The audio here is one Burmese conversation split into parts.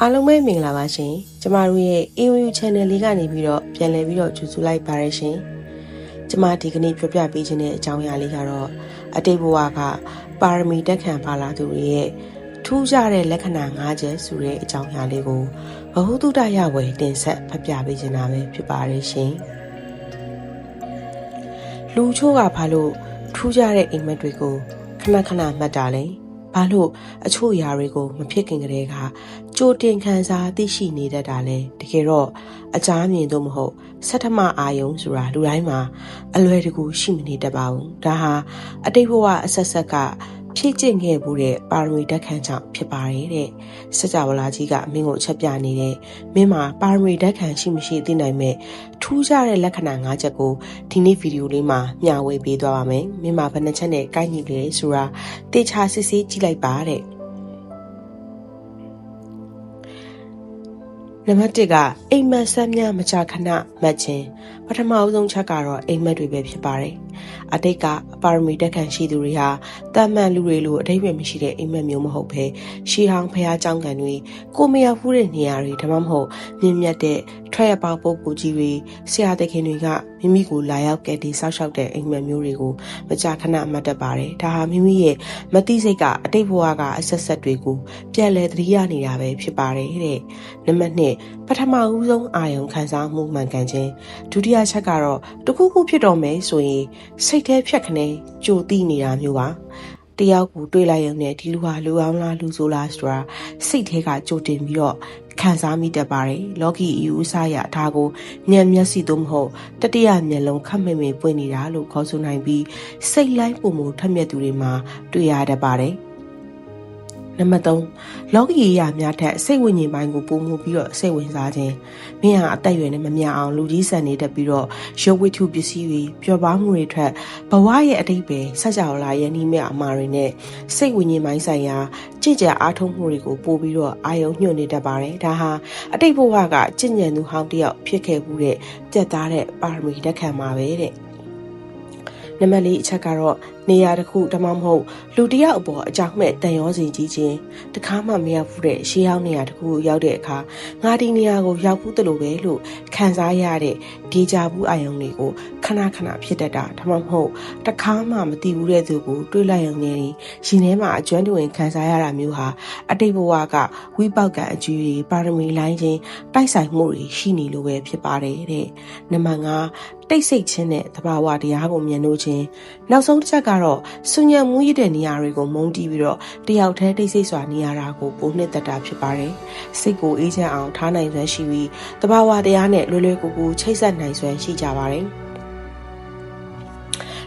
အားလုံးပဲမင်္ဂလာပါရှင်ကျမတို့ရဲ့ AOU Channel လေးကနေပြီးတော့ပြန်လည်ပြီးတော့ကြိုဆိုလိုက်ပါရရှင်ကျမဒီကနေ့ပြောပြပေးခြင်းတဲ့အကြောင်းအရာလေးကတော့အတိတ်ဘဝကပါရမီတက်ခံပါလာသူတွေရဲ့ထူးခြားတဲ့လက္ခဏာ၅ချက်ဆိုတဲ့အကြောင်းအရာလေးကိုဘဟုတုတရဝယ်တင်ဆက်ဖတ်ပြပေးခြင်းတာပဲဖြစ်ပါရရှင်လူချို့ကဘာလို့ထူးခြားတဲ့အိမ်မက်တွေကိုခဏခဏမှတ်တာလဲဘာလို့အချို့အရာတွေကိုမဖြစ်ခင်ကတည်းကကြိုတင်ခံစားသိရှိနေတတ်တာလဲတကယ်တော့အကြမ်းမြင်တော့မဟုတ်ဆဋ္ဌမအာယုံဆိုတာလူတိုင်းမှာအလွယ်တကူရှိမနေတတ်ပါဘူးဒါဟာအတိတ်ဘဝအဆက်ဆက်ကဖြည့်ကျင့်ခဲ့မှုတဲ့ပါရမီဓာတ်ခံကြောင့်ဖြစ်ပါတယ်တဲ့စကြဝဠာကြီးကမင်းကိုအချက်ပြနေတဲ့မင်းမှာပါရမီဓာတ်ခံရှိမရှိသိနိုင်မဲ့ထူးခြားတဲ့လက္ခဏာ၅ချက်ကိုဒီနေ့ဗီဒီယိုလေးမှာမျှဝေပေးသွားပါမယ်မင်းမှာဘယ်နှချက်နဲ့ကိုက်ညီလဲဆိုတာတေချာစစ်ဆေးကြည့်လိုက်ပါတဲ့နံပါတ်1ကအိမ်မက်ဆက်များမကြာခဏမှတ်ခြင်းပထမအဆုံးချက်ကတော့အိမ်မက်တွေပဲဖြစ်ပါတယ်အတိတ်ကပါရမီတက်ခံရှိသူတွေဟာတာမန်လူတွေလိုအတိတ်ပဲမရှိတဲ့အိမ်မက်မျိုးမဟုတ်ဘဲရှီဟောင်းဖျားเจ้าကန်တွေကိုမရောက်ဘူးတဲ့နေရာတွေဒါမှမဟုတ်မြင့်မြတ်တဲ့ထွက်ရပေါပုံကိုကြီးတွေဆရာသခင်တွေကမိမိကိုလာရောက်ကဲတီဆောက်ရှောက်တဲ့အိမ်မက်မျိုးတွေကိုမကြာခဏမှတ်တတ်ပါတယ်ဒါဟာမိမိရဲ့မသိစိတ်ကအတိတ်ဘဝကအဆက်ဆက်တွေကိုပြန်လဲသတိရနေတာပဲဖြစ်ပါတယ်တဲ့နံပါတ်2ပထမဦးဆုံးအာယုံခံစားမှုမှန်ကန်ခြင်းဒုတိယချက်ကတော့တခုခုဖြစ်တော့မယ်ဆိုရင်စိတ်ထဲဖြတ်ခနဲကြိုသိနေတာမျိုးပါတယောက်ကိုတွေးလိုက်ရုံနဲ့ဒီလူဟာလူအောင်လားလူဆိုးလားဆိုတာစိတ်ထဲကကြိုတင်ပြီးတော့ခံစားမိတတ်ပါတယ်လောကီအယူအဆရဒါကိုဉာဏ်မျက်စိသို့မဟုတ်တတိယမျက်လုံးခက်မိမိပွင့်နေတာလို့ခေါ်ဆိုနိုင်ပြီးစိတ်လိုက်ပုံမထက်မြက်သူတွေမှာတွေ့ရတတ်ပါတယ်နံပါတ်3လောကီရေးရာများထက်စိတ်ဝိညာဉ်ပိုင်းကိုပုံမှုပြီးတော့စိတ်ဝင်စားခြင်းမင်းဟာအသက်အရွယ်နဲ့မမျှအောင်လူကြီးဆန်နေတတ်ပြီးတော့ရုပ်ဝတ္ထုပစ္စည်းတွေပျော်ပါမှုတွေထက်ဘဝရဲ့အတိတ်ပဲစကြဝဠာရဲ့နှီးမြအမှားတွေနဲ့စိတ်ဝိညာဉ်ပိုင်းဆိုင်ရာကြင်ကြအားထုတ်မှုတွေကိုပို့ပြီးတော့အာယုံညွှန်နေတတ်ပါတယ်ဒါဟာအတိတ်ဘဝကကြင်ကြံသူဟောင်းတယောက်ဖြစ်ခဲ့မှုတဲ့ပြတ်သားတဲ့ပါရမီဓာတ်ခံမှာပဲတဲ့နံပါတ်4အချက်ကတော့နေရာတစ်ခုဒါမှမဟုတ်လူတယောက်အပေါ်အကြောင်းမဲ့တန်ရောစီကြီးခြင်းတခါမှမရောက်ဘူးတဲ့ရှေးဟောင်းနေရာတစ်ခုကိုရောက်တဲ့အခါငါဒီနေရာကိုရောက်ဘူးတလို့ပဲလို့ခံစားရတဲ့ဒေဂျာဘူးအာယုံတွေကိုခဏခဏဖြစ်တတ်တာဒါမှမဟုတ်တခါမှမသိဘူးတဲ့သူကိုတွေးလိုက်ရုံနဲ့ရှင်ထဲမှာအကျွမ်းတွင်ခံစားရတာမျိုးဟာအတိတ်ဘဝကဝိပောက်ကအကျိုးတွေပါရမီလိုင်းခြင်းတိုက်ဆိုင်မှုတွေရှိနေလို့ပဲဖြစ်ပါတယ်တဲ့နံပါတ်5တိတ်ဆိတ်ခြင်းနဲ့သဘာဝတရားကိုမြင်လို့ခြင်းနောက်ဆုံးတစ်ချက်ကတော့ဆူညံမှုရတဲ့နေရာတွေကိုမုန်းတီးပြီးတော့တယောက်တည်းတိတ်ဆိတ်စွာနေရာတာကိုပုံနှစ်သက်တာဖြစ်ပါတယ်စိတ်ကိုအေးချမ်းအောင်ထားနိုင်စွမ်းရှိပြီးသဘာဝတရားနဲ့လွယ်လွယ်ကူကူချိတ်ဆက်နိုင်စွမ်းရှိကြပါတယ်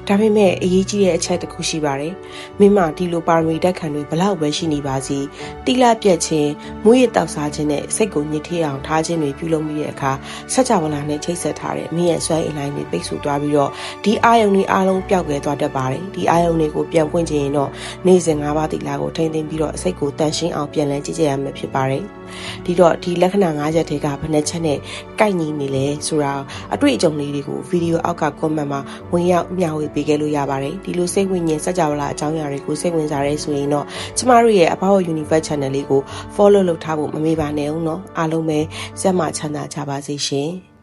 ဒါပေမဲ့အရေးကြီးတဲ့အချက်တစ်ခုရှိပါတယ်။မိမဒီလိုပါရမီဓာတ်ခံတွေဘလောက်ပဲရှိနေပါစေတိလပြက်ခြင်းမွေးရတောက်စားခြင်းနဲ့စိတ်ကိုညစ်ထေးအောင်ထားခြင်းတွေပြုလုပ်မိတဲ့အခါစကြဝဠာနဲ့ချိတ်ဆက်ထားတဲ့မိရဲ့စွမ်းအင်လိုင်းတွေပိတ်ဆို့သွားပြီးတော့ဒီအာယုံတွေအားလုံးပျောက်ကွယ်သွားတတ်ပါတယ်။ဒီအာယုံတွေကိုပြန်ပွင့်ခြင်းရင်တော့နေ့စဉ်၅ပါးတိလကိုထိန်းသိမ်းပြီးတော့စိတ်ကိုတန်ရှင်းအောင်ပြန်လည်ကြည့်ကြရမှာဖြစ်ပါတယ်။ဒီတော့ဒီလက္ခဏာ၅ချက်တွေကဘယ်နှချက်နဲ့ကိုက်ညီနေလဲဆိုတာအတွေ့အကြုံလေးတွေကိုဗီဒီယိုအောက်က comment မှာဝင်ရောက်မျှဝေပေးခဲ့လို့ရပါတယ်ဒီလိုစိတ်ဝိညာဉ်စကြဝဠာအကြောင်းအရာတွေကိုစိတ်ဝင်စားရဲဆိုရင်တော့ကျမတို့ရဲ့ About Universe Channel လေးကို follow လုပ်ထားဖို့မမေ့ပါနဲ့ဦးเนาะအားလုံးပဲစက်မှချမ်းသာကြပါစေရှင်